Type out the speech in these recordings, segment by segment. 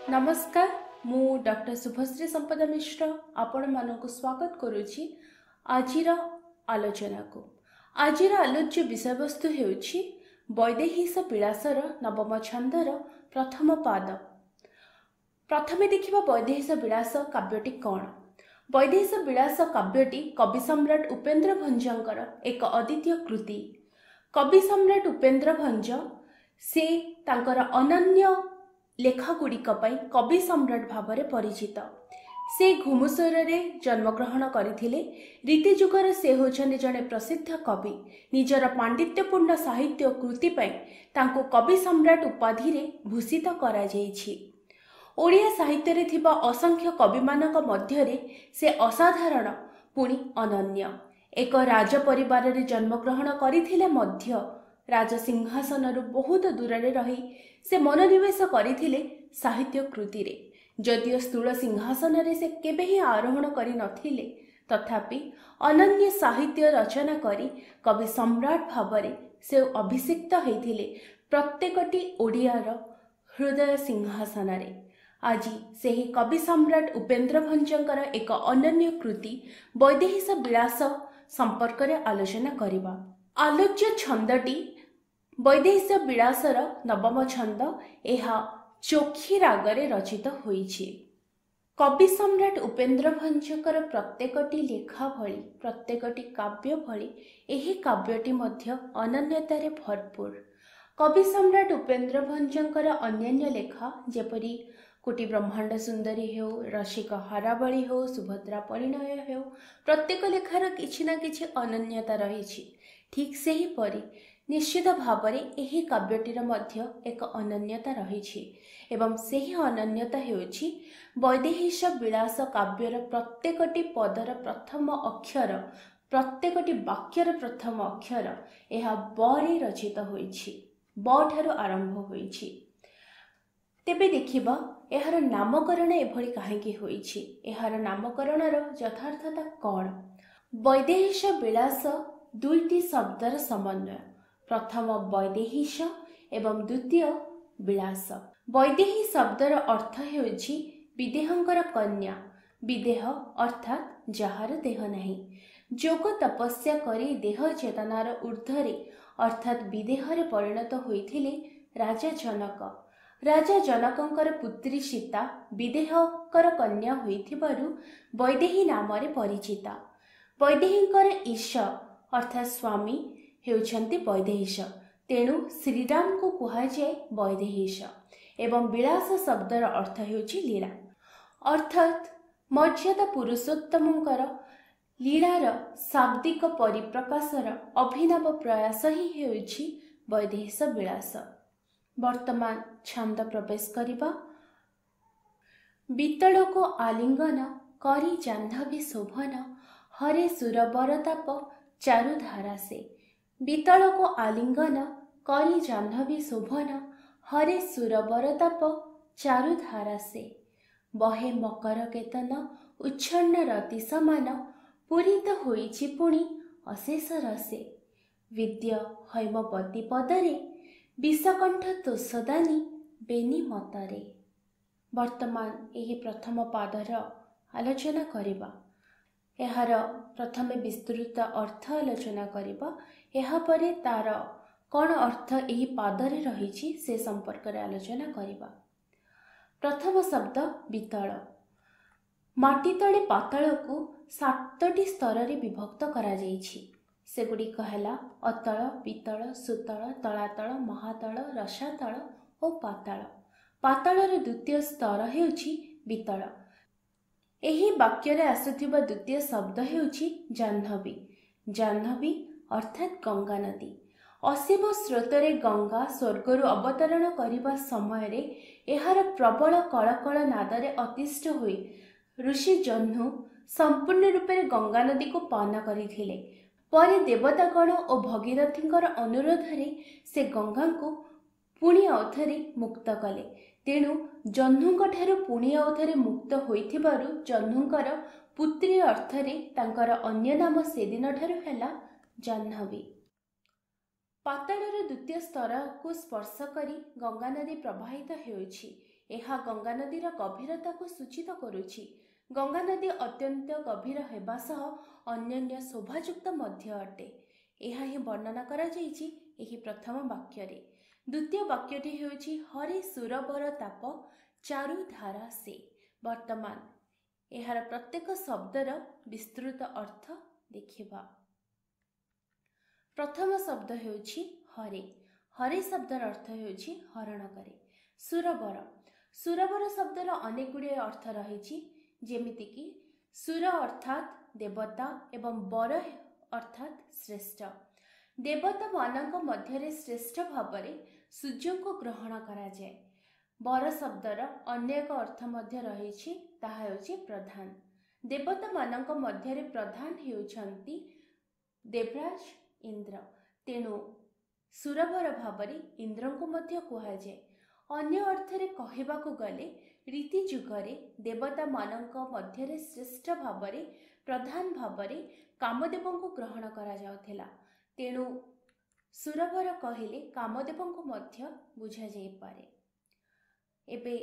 नमस्कार मु डॉक्टर शुभश्री संपदा मिश्र आपण मानक स्वागत करुछि आजिर आलोचना को। आजिर आलोच्य विषय वस्तु हेउछि वैदेहीश विलासर नवम छंदर प्रथम पाद। प्रथमे देखिबा वैदेहीश विलास काव्यटी कौन। वैदेहीश विलास काव्यटी कवि सम्राट उपेन्द्र भंजकर एक अद्वितीय कृति। कवि सम्राट उपेन्द्र भंज से तांकर अनन्य लेखागुड़िक कवि सम्राट भाव परिचित। से घुमुसर जन्मग्रहण करथिले। रीतिजुगर से होछन्ते जने प्रसिद्ध कवि। निजर पांडित्यपूर्ण साहित्य कृति तांको कवि सम्राट उपाधि रे भूषित करा जायछि। ओडिया साहित्य रे थिबा असंख्य कवि मानक मध्यरे से असाधारण पुणी अनन्य। एक राज परिवार रे जन्मग्रहण करथिले मध्य राजसिंहासन बहुत दूर रही से मनोनिवेश करथिले साहित्य कृति रे। जदियो स्थूल सिंहासन रे से केबे ही आरोहण करि नथिले तथापि अनन्य साहित्य रचना करी कवि सम्राट भावरे से अभिषिक्त होइथिले प्रत्येकटी ओडियार हृदय सिंहासन रे। आज सेही कवि सम्राट उपेन्द्र भंजकर एक अनन्य कृति वैदेहीश विलास संपर्क रे आलोचना करिबा। आलोच्य छंदटी वैदेहीश विलासर नवम छंद। एहा चोखी रागरे रचित होइछि। कवि सम्राट उपेन्द्र भंजकर प्रत्येकटी लेखा भली प्रत्येकटी काव्य भली एही काव्यटी मध्य अनन्यतारे भरपूर। कवि सम्राट उपेन्द्र भंजकर अन्यान्य लेखा जेपरी कोटि ब्रह्मांड सुंदरी हेउ, रसिक हारावली हेउ, सुभद्रा परिणय हेउ, प्रत्येक लेखार किछि ना किछि अनन्यता रहिछि। ठीक सेही परी निश्चित भावरे एही काव्यटीर मध्य एक अनन्यता रहिछि एवं सेही अनन्यता हेउछि वैदेहीश विलास काव्यर प्रत्येकटी पदर प्रथम अक्षर प्रत्येकटी वाक्यर प्रथम अक्षर एहा ब रे रचित होइछि। ब ठारु आरंभ होइछि। तेबे देखिबा एहार नामकरण एभଳି काहेकि होइछि। एहार नामकरणर यथार्थता कोन। वैदेहीश विलास दुईटी शब्दर समन्वय। प्रथम वैदेहीश एवं द्वितीय विलास। वैदेही शब्दर अर्थ हेउछि विदेहंकर कन्या। विदेह अर्थात जहार देह नहीं। जोग तपस्या करी देह चेतनार ऊर्ध्वरे अर्थात विदेहरे परिणत होइथिले राजा जनक। राजा जनकंकर पुत्री सीता विदेहकर कन्या होइथिबारु वैदेही नामरे परिचिता। वैदेहींकर ईश अर्थात स्वामी हेउछन्ति वैदेहीश। तेणु श्रीराम को कुहाଯାଏ वैदेहीश एवं विलास शब्दर अर्थ हेउछि लीला अर्थात मर्यादा पुरुषोत्तमंकर लीलार शाब्दिक परिप्रकाशर अभिनव प्रयास ही हेउछि वैदेहीश विलास। वर्तमान छंद प्रवेश करिबा। बीतल को आलिंगन करी जाह्नवी शोभन हरे सुर बरताप चारुधारा से। बीतल को आलिंगन करी जाह्नवी शोभन हरे सुर बरताप चारुधारा से। बहे मकर केतन उच्छन्न रति समान पूरित होइछि पुणी अशेष रसे। विद्य हैमपति पदरे विषकंठ तोषदानी बेनी मतरे। वर्तमान एही प्रथम पादर आलोचना करिबा। एहार प्रथमे विस्तृत अर्थ आलोचना करिबा। एहा परे तार कौन अर्थ एही पादरे रहिछि से संपर्क रे आलोचना करिबा। प्रथम शब्द बीतल। माटी तले पाताल को 7टी स्तर रे विभक्त करा जाइछि। सेगुड़िक हैला अतल, बीतल, सुतल, तलातल, महातल, रसातल और पाताल। पातालर द्वितीय स्तर हेउछि बीतल। एही वाक्य रे आसुथिबा द्वितीय शब्द हेउछि जाह्नवी। जाह्नवी अर्थात गंगा नदी। असीम स्रोतरे गंगा स्वर्गरु अवतरण करिबा समय रे एहार प्रबल कळकळ नादरे अतिष्ठ होई ऋषि जह्नु संपूर्ण रूपे गंगा नदी को पान करिथिले। परे देवतागण और भगीरथींकर अनुरोधरे से गंगा को पुणी अवथरे मुक्त कले। तेणु जह्नुंक ठारु पुणी अवथरे मुक्त होइथिबारु जह्नुंकर पुत्री अर्थरे तांकर अन्य नाम सेदिन ठारु हैला जाह्नवी। पाताळर द्वितीय स्तर को स्पर्श करी गंगा नदी प्रवाहित हेउछि। ଏହା ଗଙ୍ଗା ନଦୀର ଗଭୀରତାକୁ ସୂଚିତ କରୁଛି। ଗଙ୍ଗା ନଦୀ ଅତ୍ୟନ୍ତ ଗଭୀର ହେବା ସହ ଅନ୍ୟାନ୍ୟ ଶୋଭାଯୁକ୍ତ ମଧ୍ୟ ଅଟେ। ଏହା ହିଁ ବର୍ଣ୍ଣନା କରାଯାଇଛି ଏହି ପ୍ରଥମ ବାକ୍ୟରେ। ଦ୍ୱିତୀୟ ବାକ୍ୟଟି ହେଉଛି ହରେ ସୁରବର ତାପ ଚାରୁଧାରା ସେ। ବର୍ତ୍ତମାନ ଏହାର ପ୍ରତ୍ୟେକ ଶବ୍ଦର ବିସ୍ତୃତ ଅର୍ଥ ଦେଖିବା। ପ୍ରଥମ ଶବ୍ଦ ହେଉଛି ହରେ। ହରେ ଶବ୍ଦର ଅର୍ଥ ହେଉଛି ହରଣ କରେ। ସୁରବର। ସୁରବର ଶବ୍ଦର ଅନେକ ଗୁଡ଼ିଏ ଅର୍ଥ ରହିଛି, ଯେମିତିକି ସୁର ଅର୍ଥାତ୍ ଦେବତା ଏବଂ ବର ଅର୍ଥାତ୍ ଶ୍ରେଷ୍ଠ। ଦେବତାମାନଙ୍କ ମଧ୍ୟରେ ଶ୍ରେଷ୍ଠ ଭାବରେ ସୂର୍ଯ୍ୟଙ୍କୁ ଗ୍ରହଣ କରାଯାଏ। ବର ଶବ୍ଦର ଅନ୍ୟ ଏକ ଅର୍ଥ ମଧ୍ୟ ରହିଛି, ତାହା ହେଉଛି ପ୍ରଧାନ। ଦେବତାମାନଙ୍କ ମଧ୍ୟରେ ପ୍ରଧାନ ହେଉଛନ୍ତି ଦେବରାଜ ଇନ୍ଦ୍ର, ତେଣୁ ସୁରବର ଭାବରେ ଇନ୍ଦ୍ରଙ୍କୁ ମଧ୍ୟ କୁହାଯାଏ। ଅନ୍ୟ ଅର୍ଥରେ କହିବାକୁ ଗଲେ ରୀତି ଯୁଗରେ ଦେବତାମାନଙ୍କ ମଧ୍ୟରେ ଶ୍ରେଷ୍ଠ ଭାବରେ ପ୍ରଧାନ ଭାବରେ କାମଦେବଙ୍କୁ ଗ୍ରହଣ କରାଯାଉଥିଲା, ତେଣୁ ସୁରବର କହିଲେ କାମଦେବଙ୍କୁ ମଧ୍ୟ ବୁଝାଯାଇପାରେ। ଏବେ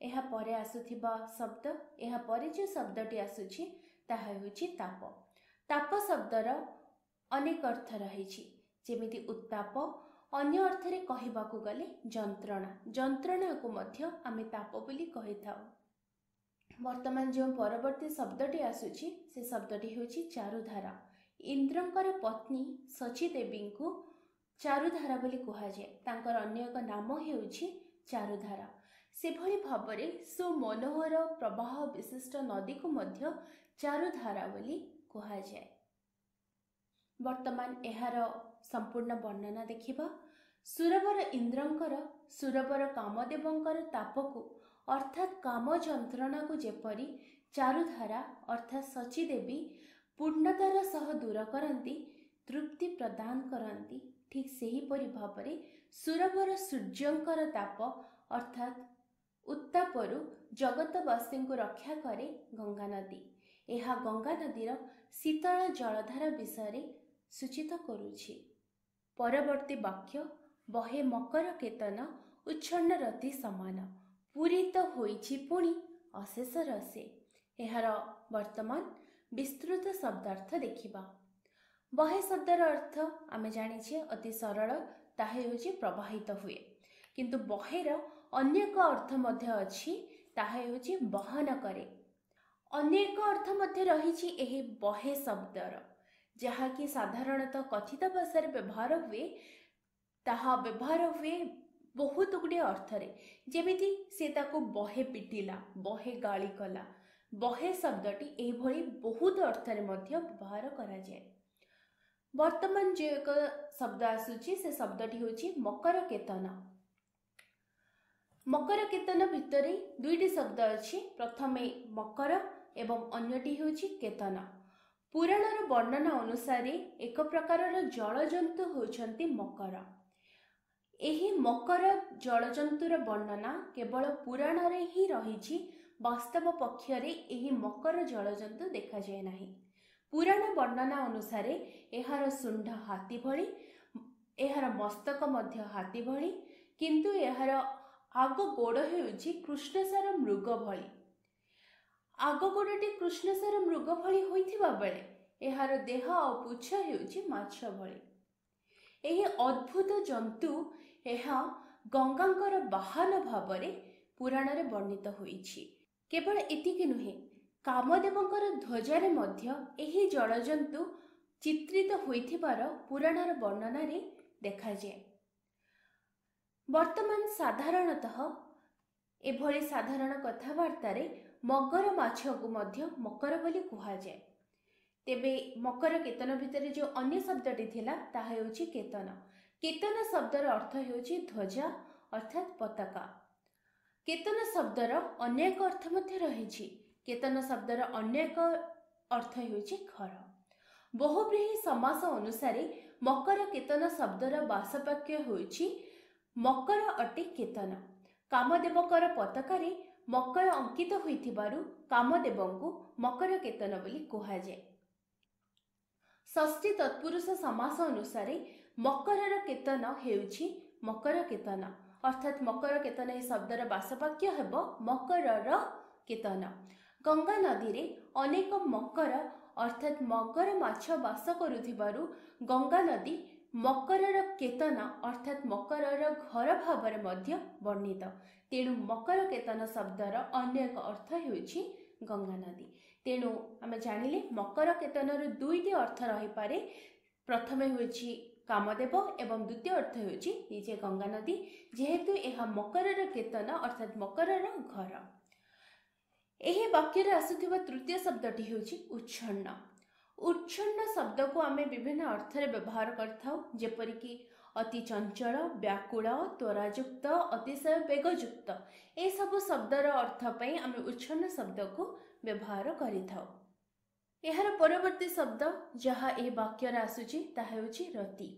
ଏହା ପରେ ଆସୁଥିବା ଶବ୍ଦ, ଏହା ପରେ ଯେଉଁ ଶବ୍ଦଟି ଆସୁଛି ତାହା ହେଉଛି ତାପ। ତାପ ଶବ୍ଦର ଅନେକ ଅର୍ଥ ରହିଛି, ଯେମିତି ଉତ୍ତାପ। ଅନ୍ୟ ଅର୍ଥରେ କହିବାକୁ ଗଲେ ଯନ୍ତ୍ରଣା। ଯନ୍ତ୍ରଣାକୁ ମଧ୍ୟ ଆମେ ତାପ ବୋଲି କହିଥାଉ। ବର୍ତ୍ତମାନ ଯେଉଁ ପରବର୍ତ୍ତୀ ଶବ୍ଦଟି ଆସୁଛି ସେ ଶବ୍ଦଟି ହେଉଛି ଚାରୁଧାରା। ଇନ୍ଦ୍ରଙ୍କର ପତ୍ନୀ ଶଚୀ ଦେବୀଙ୍କୁ ଚାରୁଧାରା ବୋଲି କୁହାଯାଏ। ତାଙ୍କର ଅନ୍ୟ ଏକ ନାମ ହେଉଛି ଚାରୁଧାରା। ସେଭଳି ଭାବରେ ସୁମନୋହର ପ୍ରବାହ ବିଶିଷ୍ଟ ନଦୀକୁ ମଧ୍ୟ ଚାରୁଧାରା ବୋଲି କୁହାଯାଏ। ବର୍ତ୍ତମାନ ଏହାର ସମ୍ପୂର୍ଣ୍ଣ ବର୍ଣ୍ଣନା ଦେଖିବା। ସୁରବର ଇନ୍ଦ୍ରଙ୍କର ସୁରବର କାମଦେବଙ୍କର ତାପକୁ ଅର୍ଥାତ୍ କାମ ଯନ୍ତ୍ରଣାକୁ ଯେପରି ଚାରୁଧାରା ଅର୍ଥାତ୍ ଶଚୀ ଦେବୀ ପୂର୍ଣ୍ଣତାର ସହ ଦୂର କରନ୍ତି, ତୃପ୍ତି ପ୍ରଦାନ କରନ୍ତି, ଠିକ୍ ସେହିପରି ଭାବରେ ସୁରବର ସୂର୍ଯ୍ୟଙ୍କର ତାପ ଅର୍ଥାତ୍ ଉତ୍ତାପରୁ ଜଗତବାସୀଙ୍କୁ ରକ୍ଷା କରେ ଗଙ୍ଗା ନଦୀ। ଏହା ଗଙ୍ଗା ନଦୀର ଶୀତଳ ଜଳଧାରା ବିଷୟରେ ସୂଚିତ କରୁଛି। ପରବର୍ତ୍ତୀ ବାକ୍ୟ ବହେ ମକର କେତନ ଉଚ୍ଛନ୍ନ ରତି ସମାନ ପୂରିତ ହୋଇଛି ପୁଣି ଅଶେଷ ରସେ। ଏହାର ବର୍ତ୍ତମାନ ବିସ୍ତୃତ ଶବ୍ଦାର୍ଥ ଦେଖିବା। ବହେ ଶବ୍ଦର ଅର୍ଥ ଆମେ ଜାଣିଛେ ଅତି ସରଳ, ତାହା ହେଉଛି ପ୍ରବାହିତ ହୁଏ। କିନ୍ତୁ ବହେର ଅନ୍ୟ ଏକ ଅର୍ଥ ମଧ୍ୟ ଅଛି, ତାହା ହେଉଛି ବହନ କରେ। ଅନ୍ୟ ଏକ ଅର୍ଥ ମଧ୍ୟ ରହିଛି ଏହି ବହେ ଶବ୍ଦର, ଯାହାକି ସାଧାରଣତଃ କଥିତ ଭାଷାରେ ବ୍ୟବହାର ହୁଏ। ତାହା ବ୍ୟବହାର ହୁଏ ବହୁତ ଗୁଡ଼ିଏ ଅର୍ଥରେ, ଯେମିତି ସେ ତାକୁ ବହେ ପିଟିଲା, ବହେ ଗାଳି କଲା। ବହେ ଶବ୍ଦଟି ଏହିଭଳି ବହୁତ ଅର୍ଥରେ ମଧ୍ୟ ବ୍ୟବହାର କରାଯାଏ। ବର୍ତ୍ତମାନ ଯେଉଁ ଏକ ଶବ୍ଦ ଆସୁଛି ସେ ଶବ୍ଦଟି ହେଉଛି ମକର କେତନ। ମକର କେତନ ଭିତରେ ଦୁଇଟି ଶବ୍ଦ ଅଛି, ପ୍ରଥମେ ମକର ଏବଂ ଅନ୍ୟଟି ହେଉଛି କେତନ। ପୁରାଣର ବର୍ଣ୍ଣନା ଅନୁସାରେ ଏକ ପ୍ରକାରର ଜଳଜନ୍ତୁ ହେଉଛନ୍ତି ମକର। ଏହି ମକର ଜଳଜନ୍ତୁର ବର୍ଣ୍ଣନା କେବଳ ପୁରାଣରେ ହିଁ ରହିଛି। ବାସ୍ତବ ପକ୍ଷରେ ଏହି ମକର ଜଳଜନ୍ତୁ ଦେଖାଯାଏ ନାହିଁ। ପୁରାଣ ବର୍ଣ୍ଣନା ଅନୁସାରେ ଏହାର ଶୁଣ୍ଢ ହାତୀ ଭଳି, ଏହାର ମସ୍ତକ ମଧ୍ୟ ହାତୀ ଭଳି, କିନ୍ତୁ ଏହାର ଆଗ ଗୋଡ଼ ହେଉଛି କୃଷ୍ଣସାର ମୃଗ ଭଳି। ଆଗ ଗୋଡ଼ଟି କୃଷ୍ଣସାର ମୃଗ ଭଳି ହୋଇଥିବା ବେଳେ ଏହାର ଦେହ ଆଉ ପୁଚ୍ଛ ହେଉଛି ମାଛ ଭଳି। ଏହି ଅଦ୍ଭୁତ ଜନ୍ତୁ ଏହା ଗଙ୍ଗାଙ୍କର ବାହନ ଭାବରେ ପୁରାଣରେ ବର୍ଣ୍ଣିତ ହୋଇଛି। କେବଳ ଏତିକି ନୁହେଁ, କାମଦେବଙ୍କର ଧ୍ୱଜାରେ ମଧ୍ୟ ଏହି ଜଳଜନ୍ତୁ ଚିତ୍ରିତ ହୋଇଥିବାର ପୁରାଣର ବର୍ଣ୍ଣନାରେ ଦେଖାଯାଏ। ବର୍ତ୍ତମାନ ସାଧାରଣତଃ ଏଭଳି ସାଧାରଣ କଥାବାର୍ତ୍ତାରେ ମଗର ମାଛକୁ ମଧ୍ୟ ମକର ବୋଲି କୁହାଯାଏ। ତେବେ ମକର କେତନ ଭିତରେ ଯେଉଁ ଅନ୍ୟ ଶବ୍ଦଟି ଥିଲା ତାହା ହେଉଛି କେତନ। କେତନ ଶବ୍ଦର ଅର୍ଥ ହେଉଛି ଧ୍ୱଜା ଅର୍ଥାତ୍ ପତାକା। କେତନ ଶବ୍ଦର ଅନ୍ୟ ଏକ ଅର୍ଥ ମଧ୍ୟ ରହିଛି। କେତନ ଶବ୍ଦର ଅନ୍ୟ ଏକ ଅର୍ଥ ହେଉଛି ଘର। ବହୁବ୍ରୀହି ସମାସ ଅନୁସାରେ ମକର କେତନ ଶବ୍ଦର ବାସବାକ୍ୟ ହେଉଛି ମକର ଅଟେ କେତନ। କାମଦେବଙ୍କର ପତାକାରେ ମକର ଅଙ୍କିତ ହୋଇଥିବାରୁ କାମଦେବଙ୍କୁ ମକର କେତନ ବୋଲି କୁହାଯାଏ। ଷଷ୍ଠୀ ତତ୍ପୁରୁଷ ସମାସ ଅନୁସାରେ ମକରର କେତନ ହେଉଛି ମକର କେତନ। अर्थात मकर केतन ए शब्दर बासवाक्य हेब मकरर केतन। गंगा नदी रे अनेक मकर अर्थात मगर माछ बास करुथिबारु गंगा नदी मकरर केतन अर्थात मकरर घर भाव वर्णित। तेणु मकर केतन शब्दर अन्य एक अर्थ हेउछि गंगा नदी। तेणु आम जानिले मकर केतनर दुईटी अर्थ रही पारे। प्रथमे होछि कामदेव एवं द्वितीय अर्थ होछि निजे गंगा नदी, जेहेतु यह मकरर केतन अर्थात मकरर घर। एही वाक्य रे आसुथिबा तृतीय शब्दटी होछि उच्छन्न। उच्छन्न शब्द को आमे विभिन्न अर्थ रे व्यवहार करथाउ, जेपरि कि अति चंचल, व्याकुल, त्वरायुक्त, अतिशय वेगयुक्त। ए सब शब्दर अर्थ पई आमे उच्छन्न शब्द को व्यवहार करिथाउ। एहार परवर्ती शब्द जहा ए वाक्य रे आसुछि ताहा होछि रति।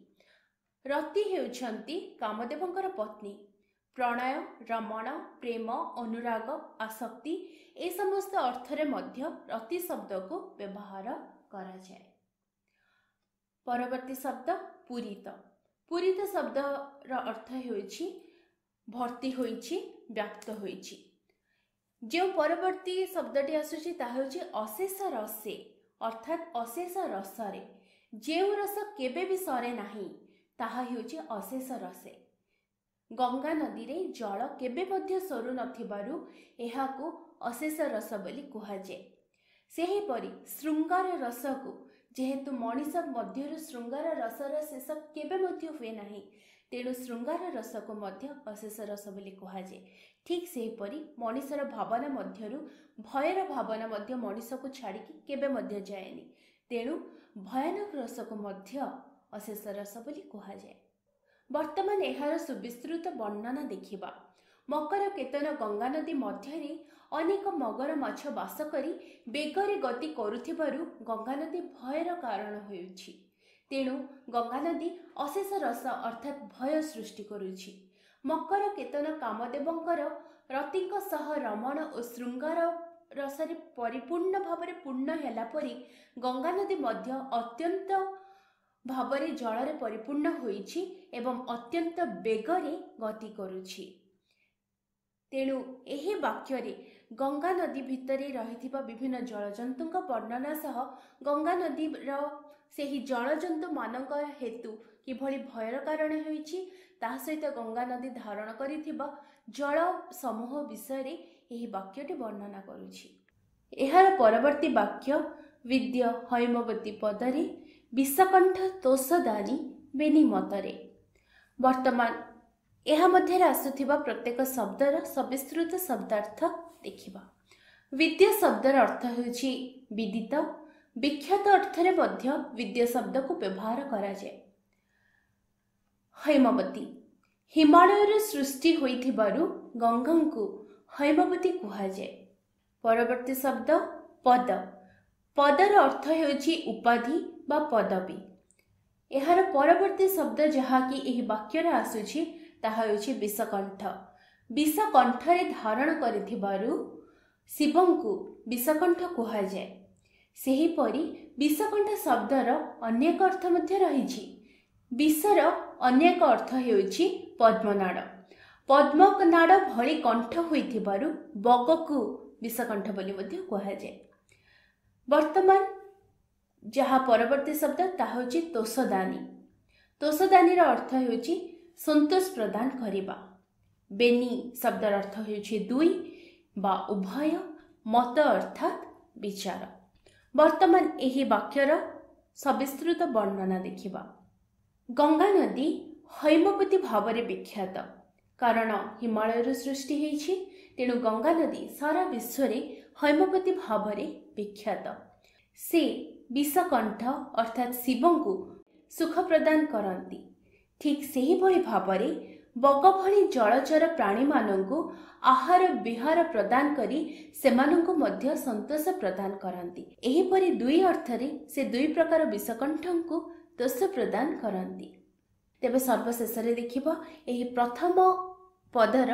रति हेउछंती कामदेवंकर पत्नी। प्रणय, रमण, प्रेम, अनुराग, आसक्ति ए समस्त अर्थ रे मध्य रति शब्द को व्यवहार करा जाय। परवर्ती शब्द पूरित। पूरित शब्द रा अर्थ हेउछि भर्ती होइछि, व्याप्त होइछि। जो परवर्ती शब्दटी आसुछि ताहा होछि अशेष रसे अर्थात अशेष रसरे। जेउ रस केबे भी सरे नाही ताहा हेउछि अशेष रसे। गंगा नदी रे जल केबे मध्य सरू नथिबारु एहाकु अशेष रस बोली कुहाजे। सेही परि श्रृंगार रस को जेहेतु मनीष मध्य श्रृंगार रसर शेष केबे मध्य हुए नाही, तेणु श्रृंगार रस को मध्य अशेष रस बोली कुहाजे। ठीक सेही परि मनीषर भावना मध्यरु भयर भावना मध्य मनीष को छाड़िकी केबे मध्य जाएनी, तेणु भयानक रस को मध्य अशेष रस बोली कुहाजे। वर्तमान एहार सुविस्तृत वर्णना देखिबा। मकर केतन गंगा नदी मध्य अनेक मगर माछ बास करी बेगरे गति करुथिबारु गंगा नदी भयर कारण होउछि। तेणु गंगा नदी अशेष रस अर्थात भय सृष्टि करुछि। मकर केतन कामदेवंकर रतिक सह रमण और श्रृंगार रसरे परिपूर्ण भावरे पूर्ण हेला परी गंगा नदी मध्य अत्यंत भावरे जलरे परिपूर्ण होइछि एवं अत्यंत बेगरे गति करुछि। तेणु एही वाक्य रे गंगा नदी भितरे रहिथिबा विभिन्न जलजंतु वर्णना सह गंगा नदी सेही जलजंतु मानक हेतु किभଳି भयर कारण होइछि ता सहित गंगा नदी धारण करिथिबा जल समूह विषय रे एही वाक्यटी वर्णना करुछि। एहार परवर्ती वाक्य विद्य हैमवती पदरे विषकंठ तोषदानी बेनी मतरे। वर्तमान एहा मध्य आसुथिबा प्रत्येक शब्दर सविस्तृत शब्दार्थ देखिबा। विद्या शब्दर अर्थ होछि विदित। विख्यात अर्थ रे मध्य विद्या शब्द को व्यवहार करा जाय। हैमवती हिमालय रे सृष्टि होइथिबारु गंगा को हैमवती कुहा जाय। परवर्ती शब्द पद। पदर अर्थ होछि उपाधि बा पदवी। एहार परवर्ती शब्द जहा कि एही वाक्य रे आसुछि ताहा होछि विषकंठ। विषकंठ रे धारण करिथिबारु शिवंकु विषकंठ कुहा जाय। सेही परि विषकंठ शब्दर अनेक अर्थ मध्य रहिछि। विषर अनेक अर्थ हेउछि पद्मनाड़। पद्मनाड़ भଳି कंठ होइथिबारु बगकु विषकंठ बोली मध्य कुहा जाय। वर्तमान जहा परवर्ती शब्द ताहा होछि तोषदानी। तोषदानी रा अर्थ हेउछि संतोष प्रदान करिबा। बेनी शब्दर अर्थ हेउछि दुई बा उभय। मत अर्थात विचार। वर्तमान एही वाक्यर सविस्तृत वर्णना देखिबा। गंगा नदी हैमवती भावरे विख्यात। कारण हिमालय सृष्टि हेछि, तेणु गंगा नदी सारा विश्व रे हैमवती भावरे विख्यात। से विषकंठ अर्थात शिवंकु सुख प्रदान करती। ठीक सेही भली भावरे बग भली जलचर प्राणी मानंकु आहार विहार प्रदान करी सेमानंकु मध्य संतोष प्रदान करती। एही परी दुई अर्थरे से दुई प्रकार विषकंठंकु तोष प्रदान करती। तेबे सर्वशेष रे देखिबा एही प्रथम पदर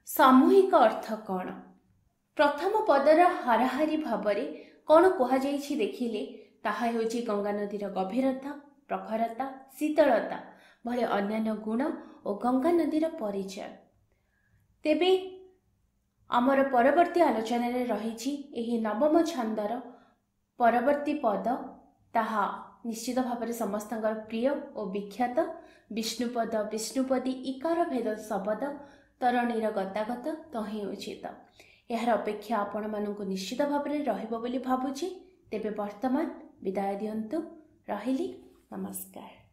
सामूहिक अर्थ कौन। प्रथम पदर हाराहारी भावरे कौन कुहा जाइछि देखिले ताहा होछि गंगा नदीर गभीरता, प्रखरता, शीतलता भले अन्यान्य गुण और गंगा नदीर परिचय। तेबे आमर परवर्ती आलोचन रही एही नवम छंदर परवर्ती पद ताहा निश्चित भाव समस्त प्रिय और विख्यात विष्णुपद विष्णुपदी इकार भेद शब्द तरणीर गतागत तहि उचित। यार अपेक्षा आपण मानक निश्चित भाव में रही भावुची। तेबे वर्तमान विदाय दियंतु। रहिली। नमस्कार।